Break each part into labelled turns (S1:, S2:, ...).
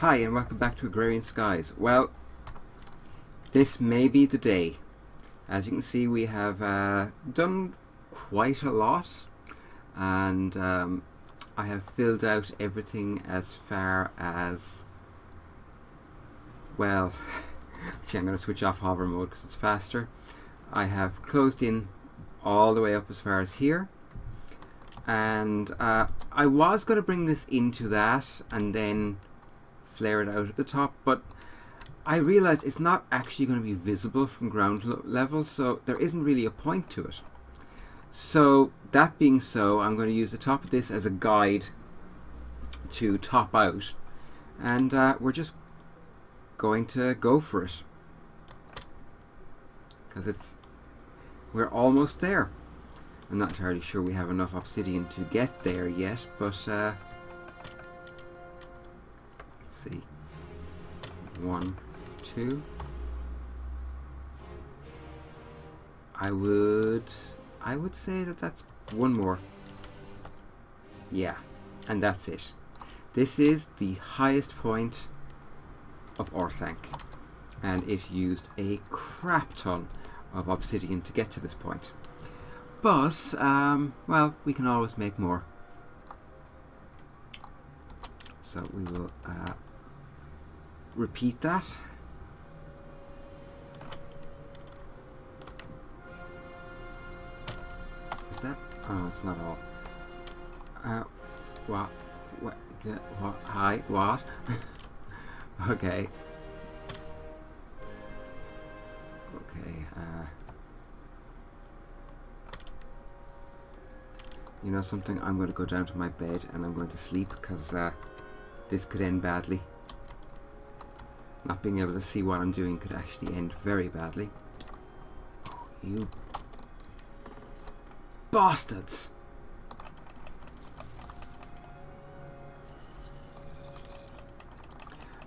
S1: Hi and welcome back to Agrarian Skies. Well, this may be the day. As you can see, we have done quite a lot, and I have filled out everything as far as, well, actually I'm going to switch off hover mode because it's faster. I have closed in all the way up as far as here, and I was going to bring this into that and then flare it out at the top, but I realized it's not actually going to be visible from ground level, so there isn't really a point to it. So that being so, I'm going to use the top of this as a guide to top out, and we're just going to go for it because we're almost there. I'm not entirely sure we have enough obsidian to get there yet, but see, 1, 2. I would say that that's one more. Yeah, and that's it. This is the highest point of Orthanc, and it used a crap ton of obsidian to get to this point. But well, we can always make more. So we will repeat that. Is that? Oh, it's not all. What? What? What? Hi? What? Okay. Okay. You know something? I'm going to go down to my bed and I'm going to sleep because this could end badly. Not being able to see what I'm doing could actually end very badly. Oh, you bastards!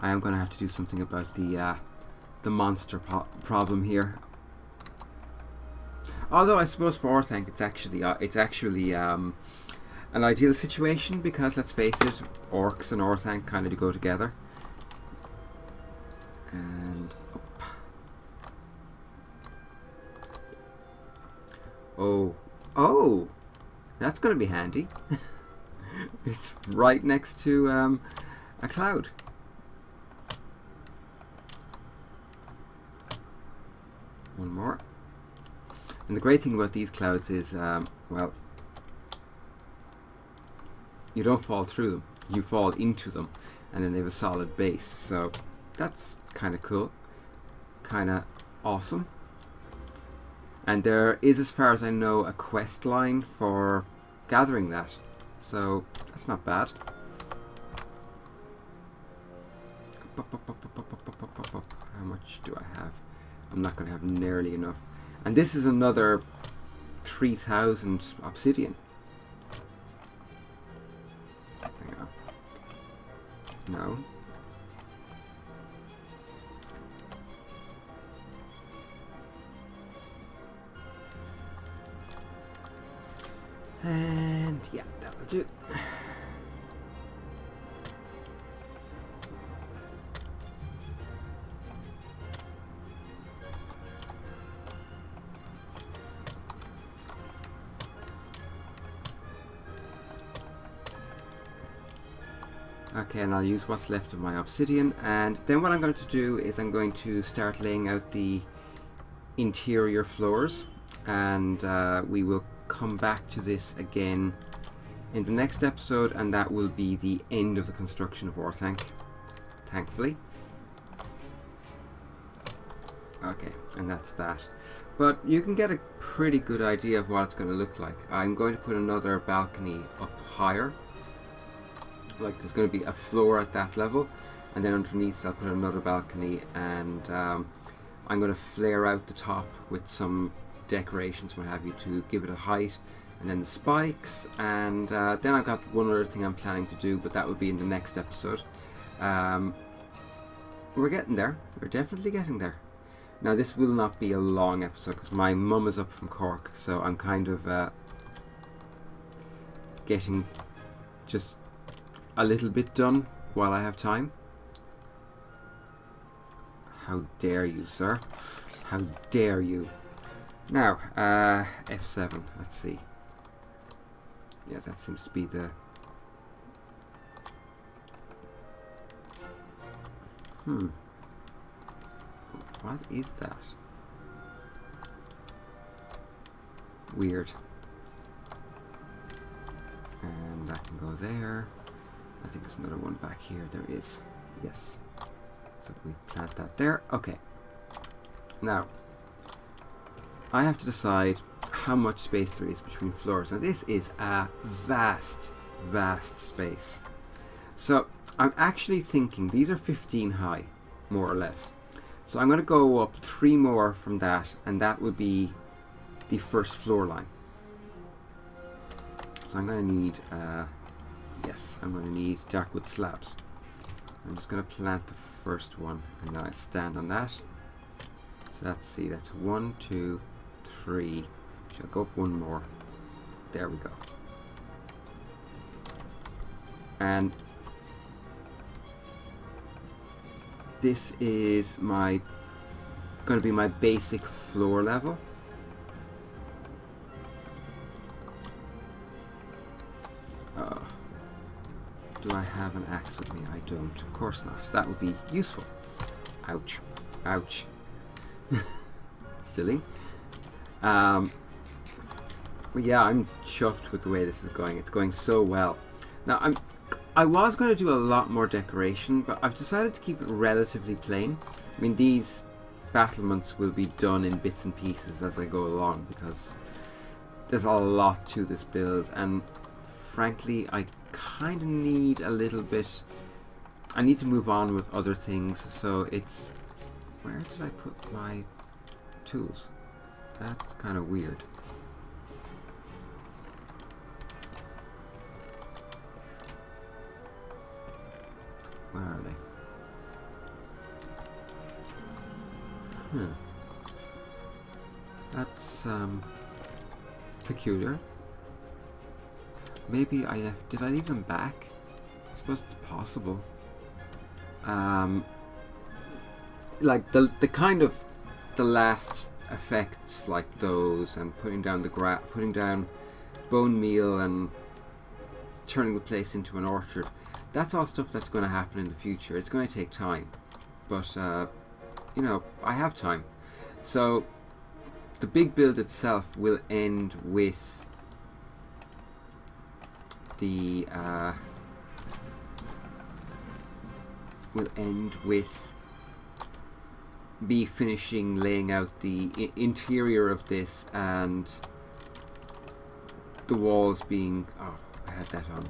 S1: I am going to have to do something about the monster problem here. Although I suppose for Orthanc it's actually an ideal situation because, let's face it, orcs and Orthanc kind of go together. And up. Oh, that's going to be handy. It's right next to a cloud. One more. And the great thing about these clouds is, well, you don't fall through them, you fall into them, and then they have a solid base. So that's kind of cool, kind of awesome. And there is, as far as I know, a quest line for gathering that, so that's not bad. How much do I have? I'm not going to have nearly enough. And this is another 3,000 obsidian. Hang on. No. And yeah, that'll do. Okay, and I'll use what's left of my obsidian, and then what I'm going to do is I'm going to start laying out the interior floors, and we will come back to this again in the next episode, and that will be the end of the construction of Orthanc, thankfully. Okay, and that's that. But you can get a pretty good idea of what it's going to look like. I'm going to put another balcony up higher. Like, there's going to be a floor at that level, and then underneath I'll put another balcony, and I'm going to flare out the top with some decorations, what have you, to give it a height, and then the spikes, and then I've got one other thing I'm planning to do, but that will be in the next episode. We're getting there. We're definitely getting there. Now, this will not be a long episode because my mum is up from Cork, so I'm kind of getting just a little bit done while I have time. How dare you, sir? How dare you? Now, F7, let's see. Yeah, that seems to be the... What is that? Weird. And that can go there. I think there's another one back here. There is. Yes. So we plant that there. Okay. Now, I have to decide how much space there is between floors. Now this is a vast, vast space. So I'm actually thinking these are 15 high, more or less. So I'm going to go up 3 more from that, and that will be the first floor line. So I'm going to need, yes, I'm going to need dark wood slabs. I'm just going to plant the first one, and then I stand on that. So let's see, that's 1, 2, 3. Shall go up 1 more. There we go. And this is going to be my basic floor level. Do I have an axe with me? I don't. Of course not. That would be useful. Ouch. Ouch. Silly. But yeah, I'm chuffed with the way this is going. It's going so well. Now, I was going to do a lot more decoration, but I've decided to keep it relatively plain. I mean, these battlements will be done in bits and pieces as I go along, because there's a lot to this build, and frankly, I kind of need a little bit... I need to move on with other things, so it's... Where did I put my tools? That's kind of weird. Where are they? That's peculiar. Maybe I left... Did I leave them back? I suppose it's possible. Like the kind of the last effects, like those, and putting down putting down bone meal and turning the place into an orchard. That's all stuff that's going to happen in the future. It's going to take time, but you know, I have time. So the big build itself will end with the me finishing laying out the interior of this, and the walls being... Oh, I had that on.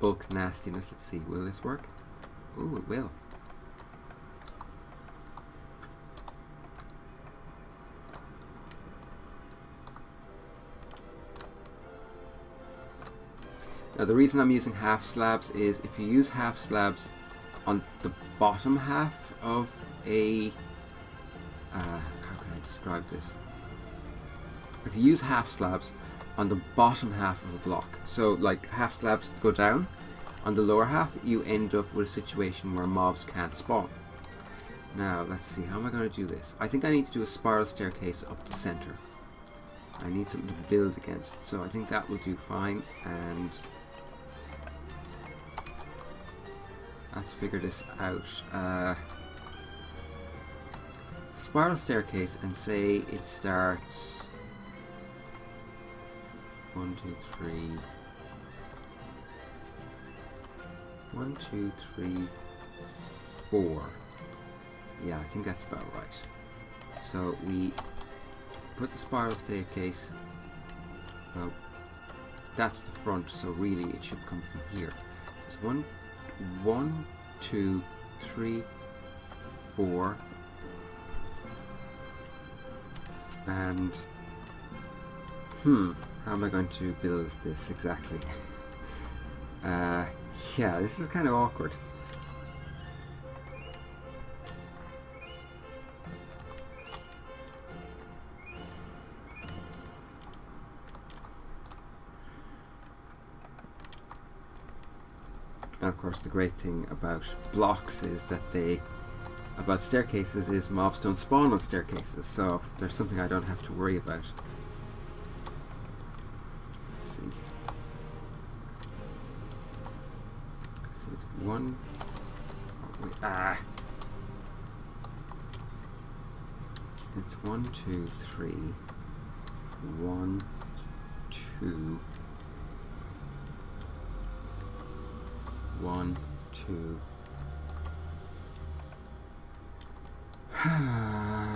S1: Bulk nastiness. Let's see, will this work? Oh, it will. Now the reason I'm using half slabs is if you use half slabs on the bottom half of a... how can I describe this? If you use half slabs on the bottom half of a block, so like half slabs go down, on the lower half you end up with a situation where mobs can't spawn. Now let's see, how am I going to do this? I think I need to do a spiral staircase up the center. I need something to build against, so I think that will do fine. And let's figure this out. Spiral staircase, and say it starts 1, 2, 3. 1, 2, 3, 4. Yeah, I think that's about right. So we put the spiral staircase. Well, that's the front, so really it should come from here. So 1, 2, 3, 4, and how am I going to build this exactly? Yeah, this is kind of awkward. And of course the great thing about blocks is that about staircases is mobs don't spawn on staircases, so there's something I don't have to worry about. Let's see. This is one. Oh, wait. Ah! It's 1, 2, 3. 1, 2. 1, 2.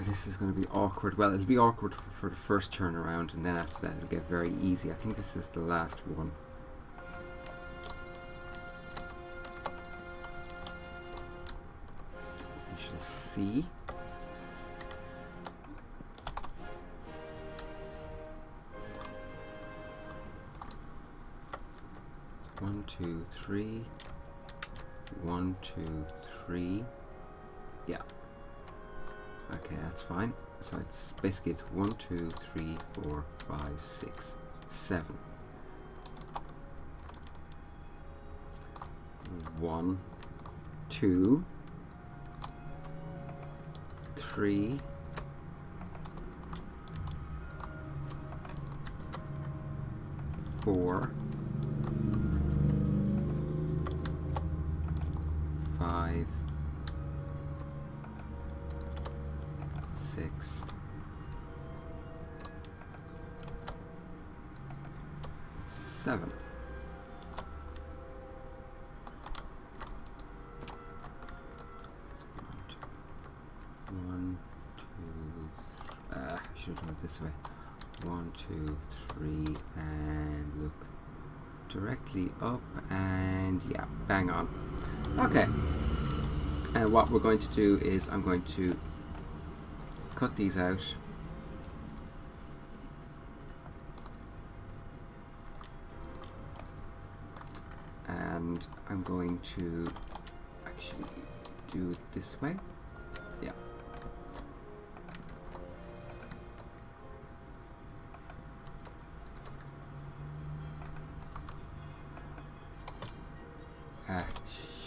S1: This is going to be awkward. Well, it'll be awkward for the first turn around, and then after that it'll get very easy. I think this is the last one. You shall see. One, 2, 3. 1, 2, 3. Yeah. Okay, that's fine. So it's basically 1, 2, 3, 4, 5, 6, 7. 1, 2, 3, 4, 5, 6, 7. One, two, I should have done it this way. 1, 2, 3, and look directly up, and yeah, bang on. Okay, and what we're going to do is I'm going to cut these out. And I'm going to actually do it this way. Yeah.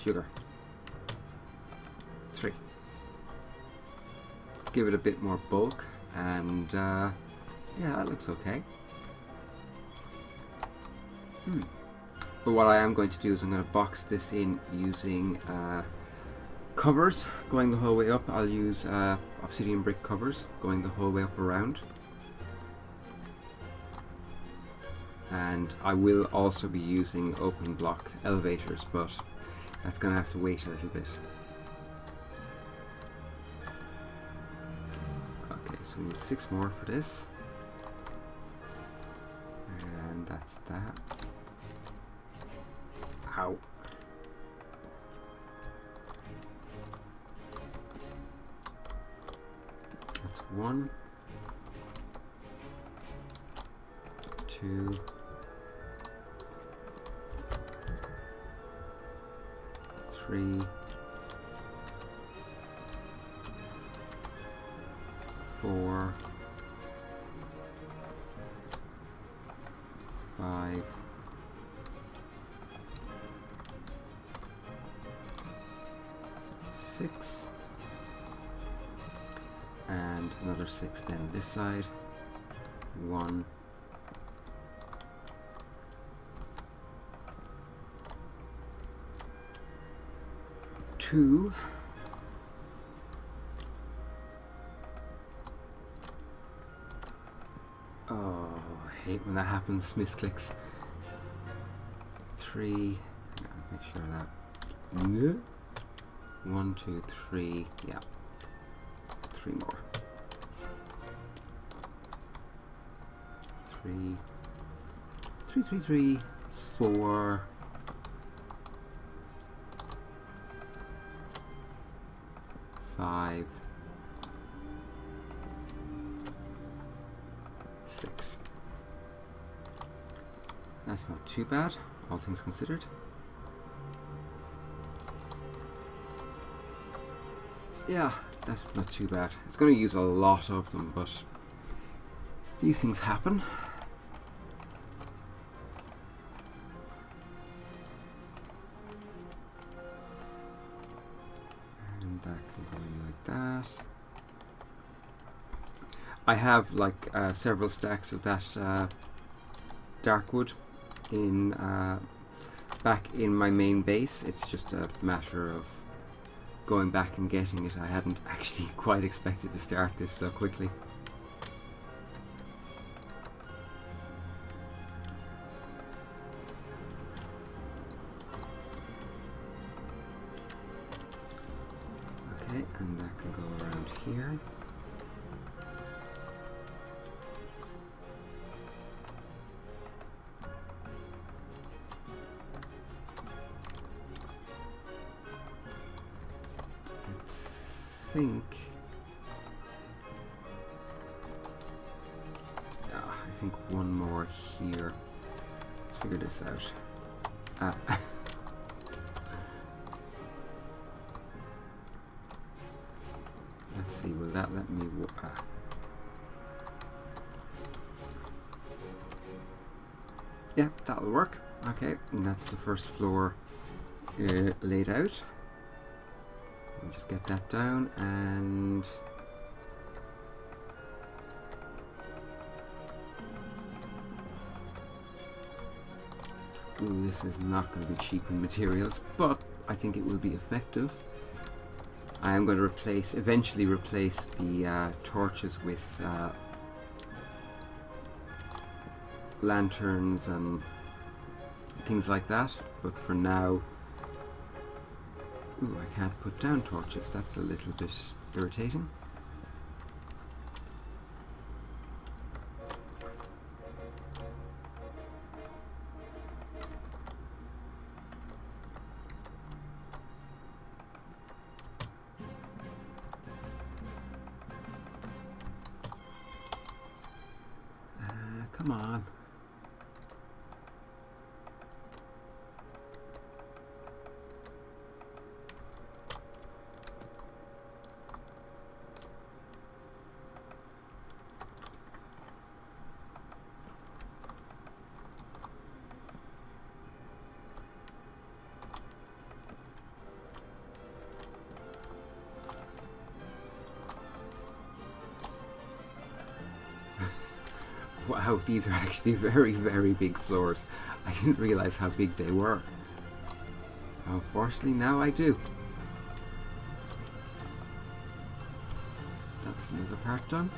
S1: Sugar. 3. Give it a bit more bulk, and yeah, that looks okay. But what I am going to do is I'm going to box this in using covers going the whole way up. I'll use obsidian brick covers going the whole way up around. And I will also be using open block elevators, but that's going to have to wait a little bit. Okay, so we need 6 more for this. And that's that. Ow. That's 1, 2, 3, 4, 5, 6, and another 6 then this side. 1, 2, oh, I hate when that happens, misclicks. 3, make sure that 1, 2, 3, yeah, 3 more. 3, 3, 3, 3, 4, 5, 6. That's not too bad, all things considered. Yeah, that's not too bad. It's going to use a lot of them, but these things happen. I have like several stacks of that dark wood in back in my main base. It's just a matter of going back and getting it. I hadn't actually quite expected to start this so quickly. Okay, and that can go around here. I think one more here. Let's figure this out. Let's see, will that let me yeah, that'll work. Okay, and that's the first floor laid out. We'll just get that down, and ooh, this is not going to be cheap in materials, but I think it will be effective. I am going to eventually replace the torches with lanterns and things like that, but for now, ooh, I can't put down torches. That's a little bit irritating. Come on. Wow, these are actually very, very big floors. I didn't realize how big they were. Unfortunately, now I do. That's another part done.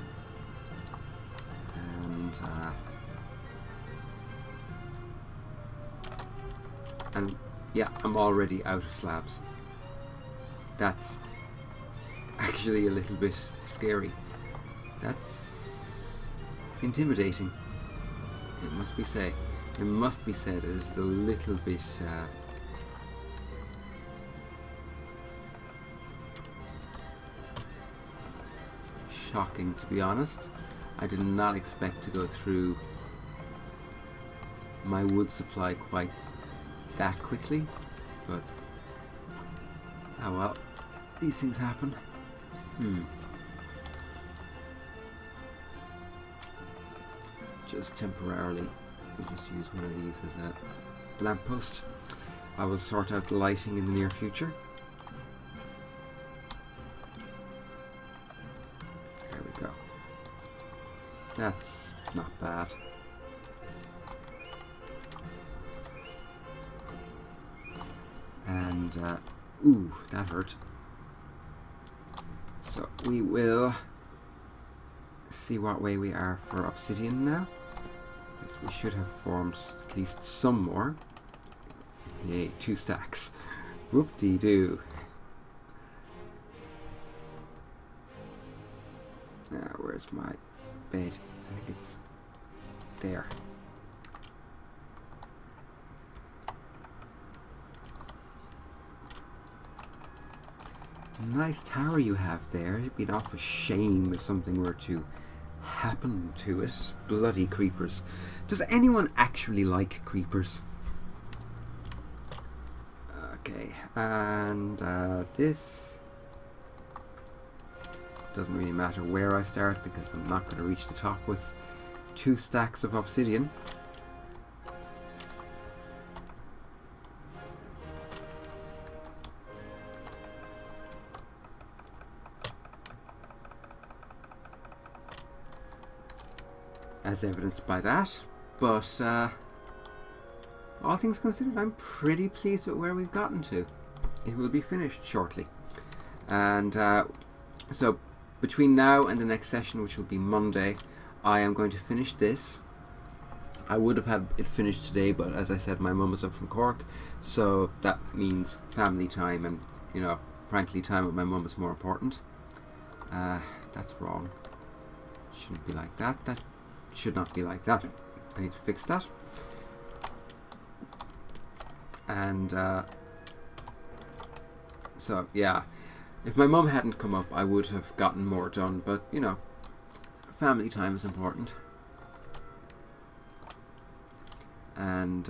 S1: And yeah, I'm already out of slabs. That's actually a little bit scary. That's intimidating. It must be said. It must be said. It is a little bit shocking, to be honest. I did not expect to go through my wood supply quite that quickly, but oh well, these things happen. Just temporarily, we'll just use one of these as a lamppost. I will sort out the lighting in the near future. There we go. That's not bad. And ooh, that hurt. So we will see what way we are for obsidian now. Yes, we should have formed at least some more. Yay, 2 stacks. Whoop-dee-doo. Now, where's my bed? I think it's there. Nice tower you have there. It'd be an awful shame if something were to happen to it. Bloody creepers. Does anyone actually like creepers? Okay, and this doesn't really matter where I start because I'm not going to reach the top with 2 stacks of obsidian. as evidenced by that. But all things considered, I'm pretty pleased with where we've gotten to. It will be finished shortly. And so between now and the next session, which will be Monday, I am going to finish this. I would have had it finished today, but as I said, my mum is up from Cork, so that means family time, and you know, frankly, time with my mum is more important. That's wrong. Shouldn't be like that. That should not be like that. I need to fix that. And so yeah, if my mum hadn't come up, I would have gotten more done, but you know, family time is important. And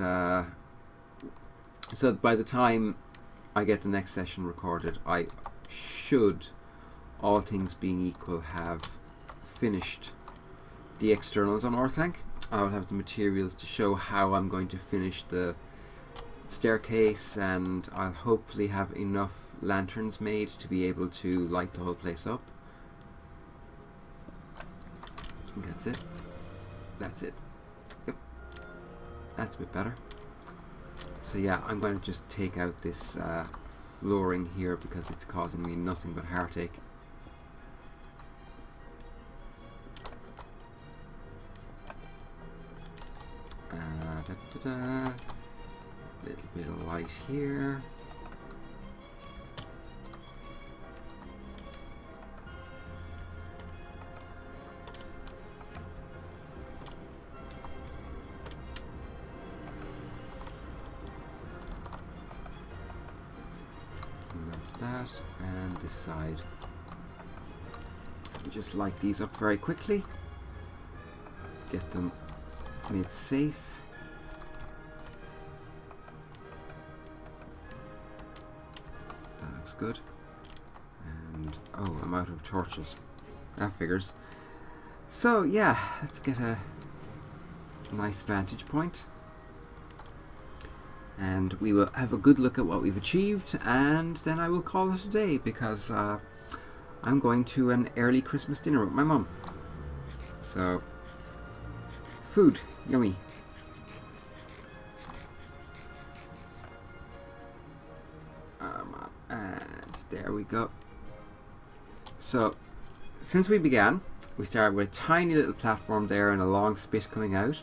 S1: so by the time I get the next session recorded, I should, all things being equal, have finished the externals on Orthanc. I'll have the materials to show how I'm going to finish the staircase, and I'll hopefully have enough lanterns made to be able to light the whole place up. That's it. That's it. Yep. That's a bit better. So yeah, I'm going to just take out this flooring here because it's causing me nothing but heartache. Little bit of light here. That, and this side. We just light these up very quickly, get them made safe. That looks good. And oh, I'm out of torches. That figures. So yeah, let's get a nice vantage point. And we will have a good look at what we've achieved, and then I will call it a day, because I'm going to an early Christmas dinner with my mum. So, food, yummy. And there we go. So, since we began, we started with a tiny little platform there and a long spit coming out,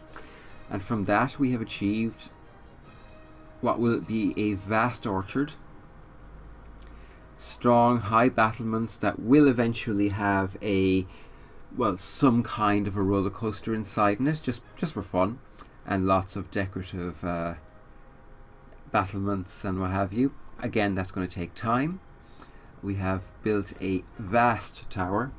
S1: and from that we have achieved what will be a vast orchard, strong high battlements that will eventually have a, well, some kind of a roller coaster inside in it, just for fun, and lots of decorative battlements and what have you. Again, that's going to take time. We have built a vast tower,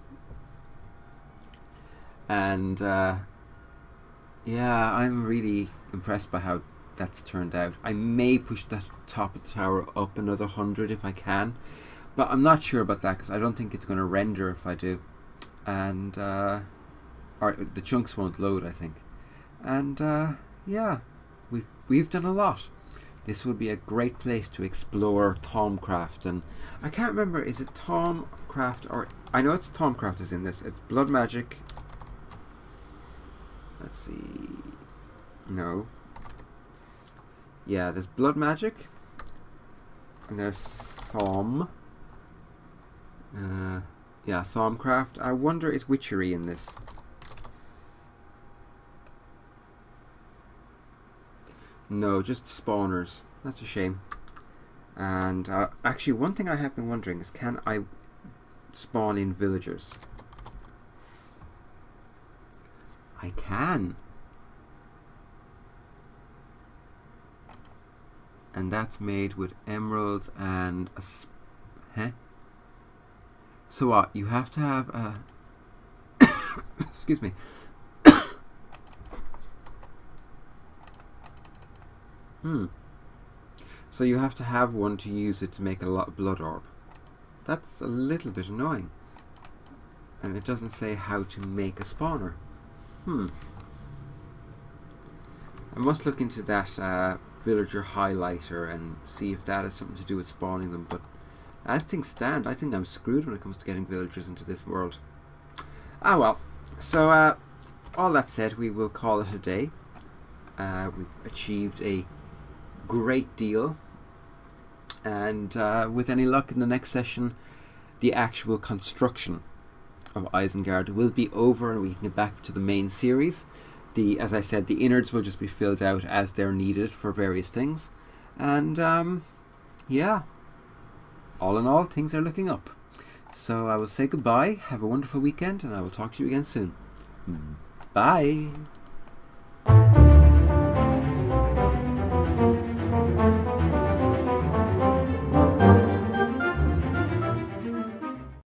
S1: and yeah, I'm really impressed by how that's turned out. I may push the top of the tower up another 100 if I can, but I'm not sure about that because I don't think it's going to render if I do, and or the chunks won't load, I think. And yeah, we've done a lot. This will be a great place to explore Thaumcraft, and I can't remember, is it Thaumcraft, or I know it's Thaumcraft is in this. It's blood magic. Let's see. No. Yeah, there's blood magic, and there's Thaum. Yeah, Thaumcraft. I wonder, is witchery in this? No, just spawners. That's a shame. And actually, one thing I have been wondering is, can I spawn in villagers? I can. And that's made with emeralds and a so what, you have to have a excuse me. So you have to have one to use it to make a lot of blood orb. That's a little bit annoying, and it doesn't say how to make a spawner. I must look into that villager highlighter and see if that has something to do with spawning them, but as things stand, I think I'm screwed when it comes to getting villagers into this world. Ah well. So all that said, we will call it a day. We've achieved a great deal, and with any luck in the next session, the actual construction of Isengard will be over and we can get back to the main series. As I said, the innards will just be filled out as they're needed for various things. And yeah, all in all, things are looking up. So I will say goodbye, have a wonderful weekend, and I will talk to you again soon. Bye!